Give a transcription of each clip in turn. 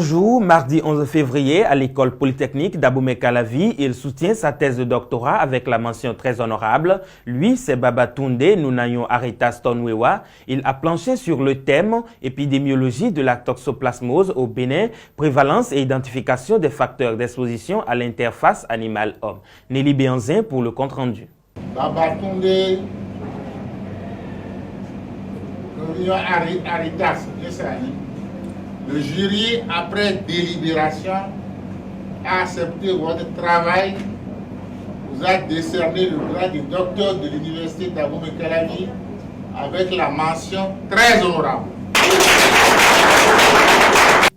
Bonjour, mardi 11 février à l'école polytechnique d'Abomey-Calavi, il soutient sa thèse de doctorat avec la mention très honorable. Lui, c'est Babatunde Nunayon Aritas Tonwewa. Il a planché sur le thème épidémiologie de la toxoplasmose au Bénin, prévalence et identification des facteurs d'exposition à l'interface animal-homme. Nelly Béanzin pour le compte-rendu. Babatunde Nunayon Aritas, le jury, après délibération, a accepté votre travail, vous a décerné le grade de docteur de l'université d'Abomey-Calavi avec la mention très honorable.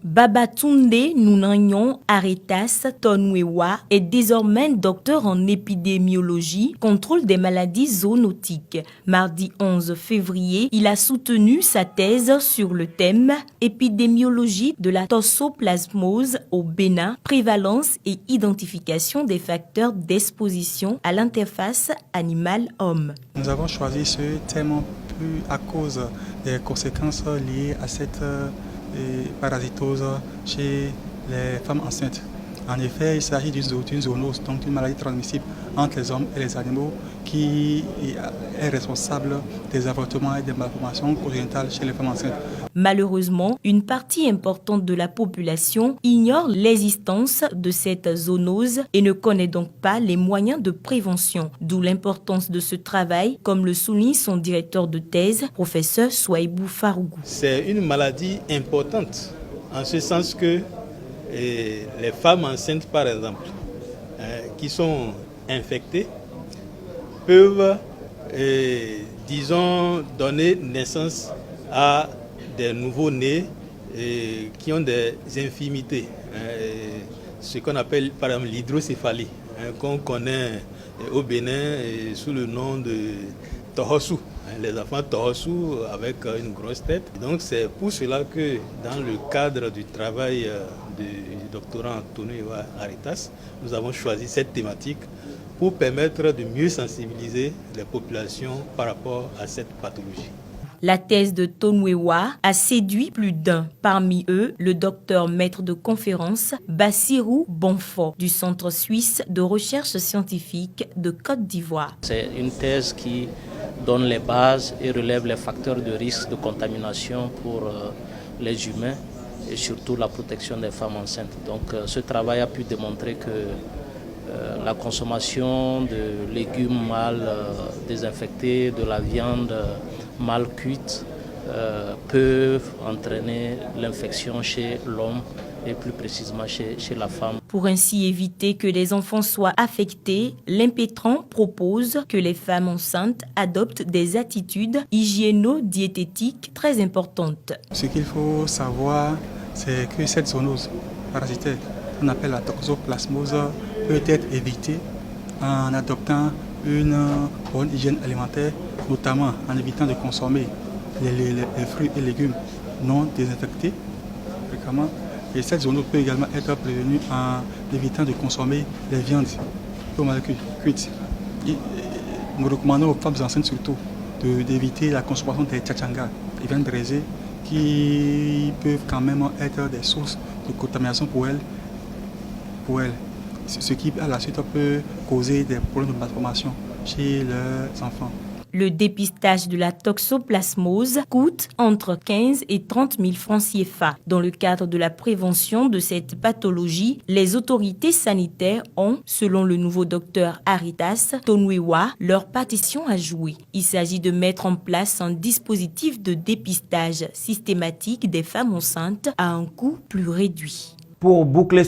Babatunde Nunayon Aritas Tonwewa est désormais docteur en épidémiologie, contrôle des maladies zoonotiques. Mardi 11 février, il a soutenu sa thèse sur le thème épidémiologie de la toxoplasmose au Bénin, prévalence et identification des facteurs d'exposition à l'interface animal-homme. Nous avons choisi ce thème à cause des conséquences liées à cette parasitose chez les femmes enceintes. En effet, il s'agit d'une zoonose, donc une maladie transmissible entre les hommes et les animaux qui est responsable des avortements et des malformations congénitales chez les femmes enceintes. Malheureusement, une partie importante de la population ignore l'existence de cette zoonose et ne connaît donc pas les moyens de prévention, d'où l'importance de ce travail, comme le souligne son directeur de thèse, professeur Souaïbou Farougou. C'est une maladie importante, en ce sens que les femmes enceintes, par exemple, qui sont infectées, peuvent, disons, donner naissance à des nouveaux-nés qui ont des infirmités, ce qu'on appelle par exemple l'hydrocéphalie, qu'on connaît au Bénin sous le nom de Tohosu, les enfants Tohosu avec une grosse tête. Donc c'est pour cela que dans le cadre du travail du doctorant Antonio Aritas, nous avons choisi cette thématique pour permettre de mieux sensibiliser les populations par rapport à cette pathologie. La thèse de Tonwewa a séduit plus d'un. Parmi eux, le docteur maître de conférence Bassirou Bonfort du Centre suisse de recherche scientifique de Côte d'Ivoire. C'est une thèse qui donne les bases et relève les facteurs de risque de contamination pour les humains et surtout la protection des femmes enceintes. Donc ce travail a pu démontrer que la consommation de légumes mal désinfectés, de la viande mal cuite, peuvent entraîner l'infection chez l'homme et plus précisément chez la femme. Pour ainsi éviter que les enfants soient affectés, l'impétrant propose que les femmes enceintes adoptent des attitudes hygiéno-diététiques très importantes. Ce qu'il faut savoir, c'est que cette zoonose parasitaire, qu'on appelle la toxoplasmose, peut être évitée en adoptant une bonne hygiène alimentaire, notamment en évitant de consommer les fruits et légumes non désinfectés fréquemment. Et cette zoonose peut également être prévenue en évitant de consommer les viandes cuites. Nous recommandons aux femmes enceintes surtout d'éviter la consommation des tchatchangas, les viandes braisées, qui peuvent quand même être des sources de contamination pour elles. Ce qui à la suite peut causer des problèmes de malformation chez leurs enfants. Le dépistage de la toxoplasmose coûte entre 15 et 30 000 francs CFA. Dans le cadre de la prévention de cette pathologie, les autorités sanitaires ont, selon le nouveau docteur Aritas Tonwewa, leur partition à jouer. Il s'agit de mettre en place un dispositif de dépistage systématique des femmes enceintes à un coût plus réduit. Pour boucler